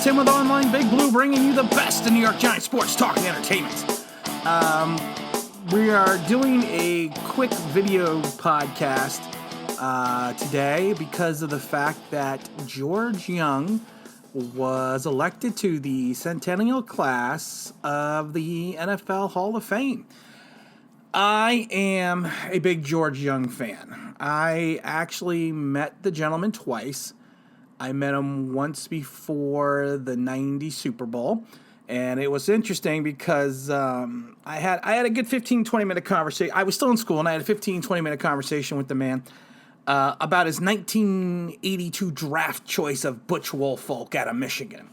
is Tim with Online Big Blue, bringing you the best in New York Giants sports talk and entertainment. We are doing a quick video podcast today because of the fact that George Young was elected to the centennial class of the NFL Hall of Fame. I am a big George Young fan. I actually met the gentleman twice. I met him once before the '90 Super Bowl, and it was interesting because I had a good 15-20 minute conversation. I was still in school, and I had a 15-20 minute conversation with the man about his 1982 draft choice of Butch Woolfolk out of Michigan.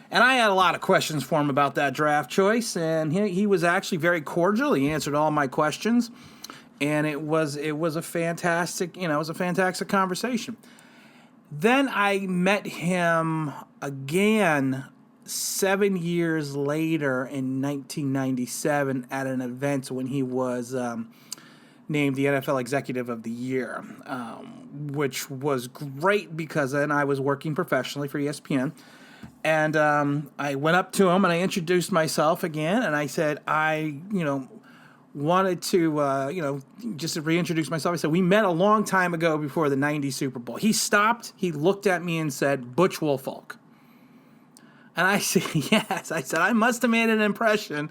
And I had a lot of questions for him about that draft choice, and he was actually very cordial. He answered all my questions, and it was a fantastic conversation. Then I met him again 7 years later in 1997 at an event when he was named the NFL Executive of the Year, which was great because then I was working professionally for ESPN. And I went up to him and I introduced myself again, and I said, I wanted to, just to reintroduce myself. I said, we met a long time ago before the '90 Super Bowl. He stopped, he looked at me and said, Butch Woolfolk. And I said, yes. I said, I must have made an impression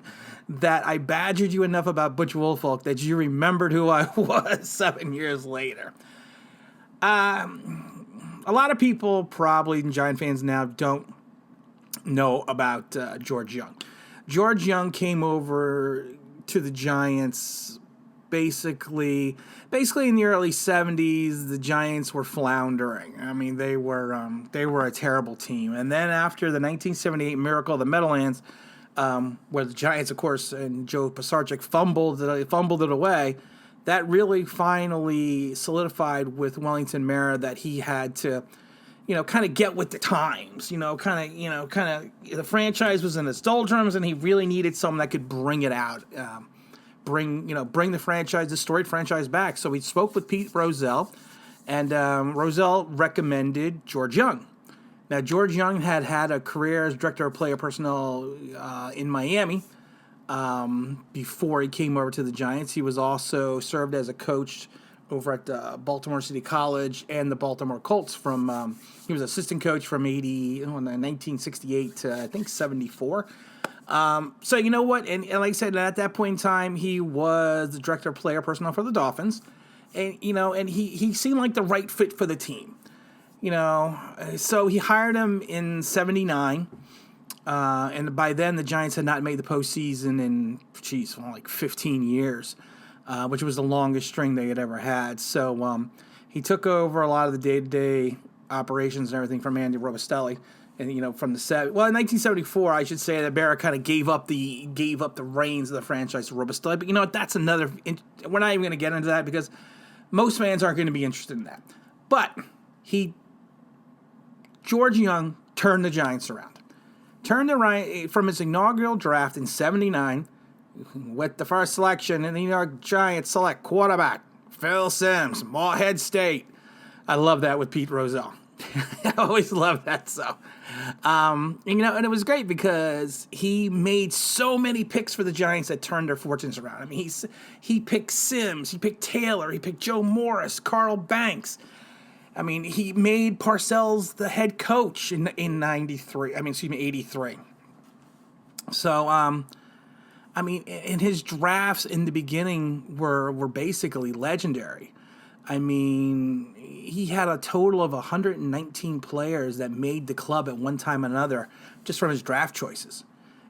that I badgered you enough about Butch Woolfolk that you remembered who I was 7 years later. A lot of people, probably Giant fans now, don't know about George Young. George Young came over to the Giants basically in the early 70s. The Giants were floundering. I mean, they were a terrible team. And then after the 1978 miracle of the Meadowlands, where the Giants, of course, and Joe Pisarcik fumbled it away, that really finally solidified with Wellington Mara that he had to, kind of get with the times. The franchise was in its doldrums, and he really needed someone that could bring it out, bring the storied franchise back. So he spoke with Pete Rozelle, and Rozelle recommended George Young. Now, George Young had a career as director of player personnel in Miami before he came over to the Giants. He was also served as a coach over at Baltimore City College and the Baltimore Colts. He was assistant coach from 1968 to I think 74. So you know what, and like I said, at that point in time, he was the director of player personnel for the Dolphins, and he seemed like the right fit for the team. So he hired him in '79, and by then the Giants had not made the postseason in like 15 years. Which was the longest string they had ever had. So he took over a lot of the day-to-day operations and everything from Andy Robustelli, and from the in 1974, I should say that Berra kind of gave up the reins of the franchise to Robustelli. But you know what? That's another. We're not even going to get into that because most fans aren't going to be interested in that. But George Young turned the Giants around, from his inaugural draft in '79. With the first selection, and the New York Giants select quarterback Phil Simms, Morehead State. I love that with Pete Rozelle. I always love that. So, and it was great because he made so many picks for the Giants that turned their fortunes around. I mean, he picked Simms, he picked Taylor, he picked Joe Morris, Carl Banks. I mean, he made Parcells the head coach in 83. So, and his drafts in the beginning were basically legendary. I mean, he had a total of 119 players that made the club at one time or another just from his draft choices.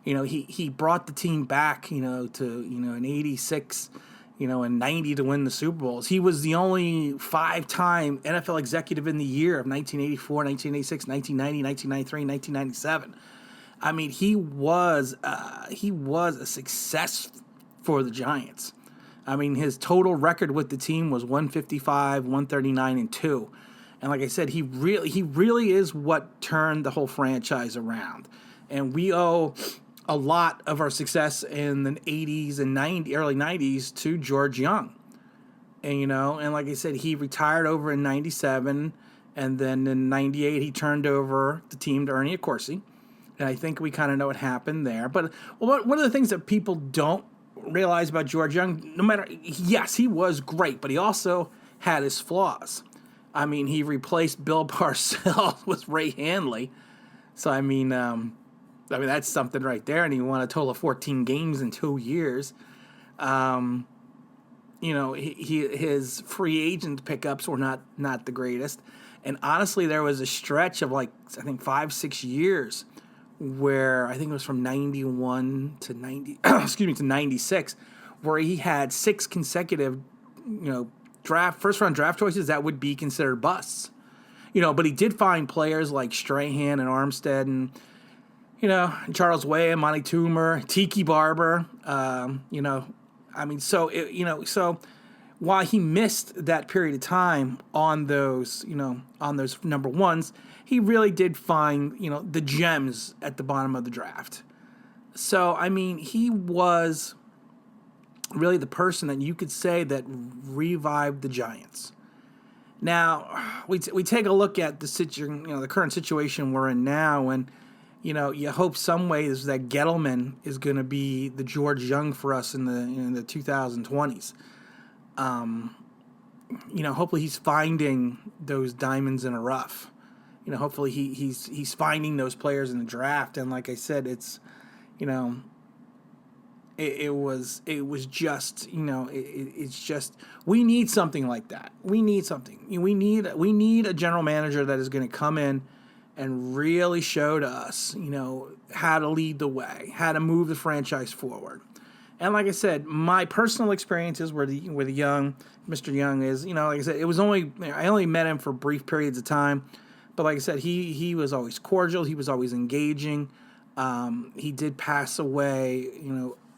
He brought the team back, to in 86, in 90 to win the Super Bowls. He was the only 5-time NFL Executive in the year of 1984, 1986, 1990, 1993, 1997. I mean, he was a success for the Giants. I mean, his total record with the team was 155, 139, and 2. And like I said, he really is what turned the whole franchise around. And we owe a lot of our success in the 80s and early 90s to George Young. And, and like I said, he retired over in 97, and then in 98 he turned over the team to Ernie Accorsi. And I think we kind of know what happened there. But one of the things that people don't realize about George Young, no matter, yes, he was great, but he also had his flaws. I mean, he replaced Bill Parcells with Ray Handley. So, I mean, that's something right there. And he won a total of 14 games in 2 years. His free agent pickups were not the greatest. And honestly, there was a stretch of I think 5-6 years where I think it was from 91 to 90, to 96, where he had 6 consecutive, first round draft choices that would be considered busts. But he did find players like Strahan and Armstead and, Charles Way and Monty Toomer, Tiki Barber, so while he missed that period of time on those number ones, he really did find, the gems at the bottom of the draft. So, I mean, he was really the person that you could say that revived the Giants. Now, we take a look at the current situation we're in now, and you hope some ways that Gettleman is going to be the George Young for us in the 2020s. Hopefully he's finding those diamonds in a rough. Hopefully he's finding those players in the draft. And like I said, it's, it was just, it's just, we need something like that. We need something. We need a general manager that is going to come in and really show to us, how to lead the way, how to move the franchise forward. And like I said, my personal experiences with Mr. Young is, like I said, I only met him for brief periods of time. But like I said, he was always cordial. He was always engaging. He did pass away,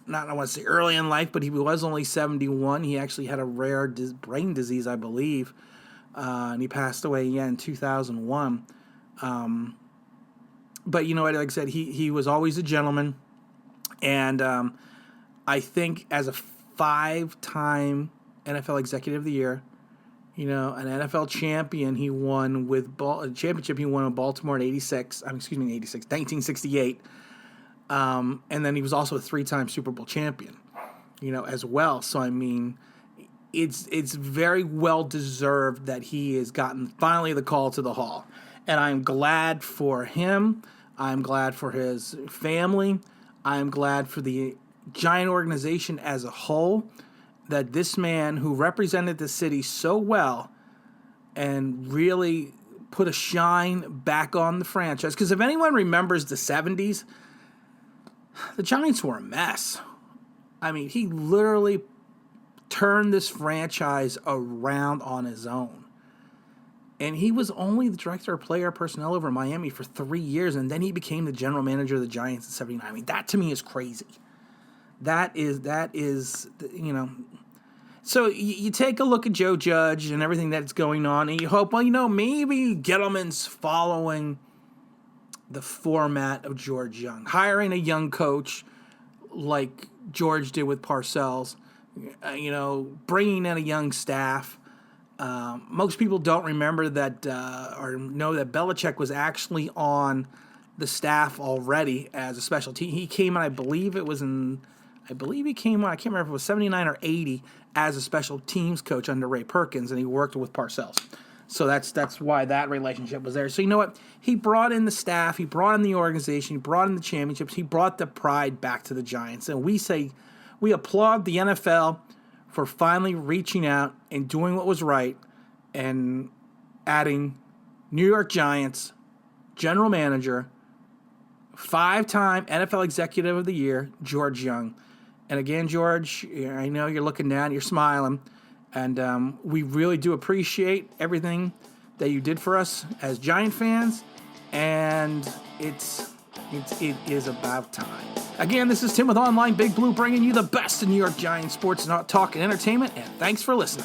I want to say early in life, but he was only 71. He actually had a rare brain disease, I believe. And he passed away, in 2001. But you know what, like I said, he was always a gentleman. And I think as a 5-time NFL Executive of the Year, an NFL champion, he won with championship. He won with Baltimore in 1968. And then he was also a 3-time Super Bowl champion, as well. So, I mean, it's very well deserved that he has gotten finally the call to the Hall. And I'm glad for him. I'm glad for his family. I'm glad for the Giant organization as a whole, that this man who represented the city so well and really put a shine back on the franchise. Because if anyone remembers the 70s, the Giants were a mess. I mean, he literally turned this franchise around on his own. And he was only the director of player personnel over Miami for 3 years, and then he became the general manager of the Giants in 79. I mean, that to me is crazy. That is, So you take a look at Joe Judge and everything that's going on, and you hope, maybe Gettleman's following the format of George Young, hiring a young coach like George did with Parcells, bringing in a young staff. Most people don't remember that or know that Belichick was actually on the staff already as a special team. He came in, I believe he came on, I can't remember if it was 79 or 80 as a special teams coach under Ray Perkins, and he worked with Parcells. So that's why that relationship was there. So you know what? He brought in the staff, he brought in the organization, he brought in the championships, he brought the pride back to the Giants. And we applaud the NFL for finally reaching out and doing what was right and adding New York Giants general manager, 5-time NFL Executive of the Year, George Young. And again, George, I know you're looking down, you're smiling, and we really do appreciate everything that you did for us as Giant fans, and it is about time. Again, this is Tim with Online Big Blue, bringing you the best in New York Giants sports, talk, and entertainment, and thanks for listening.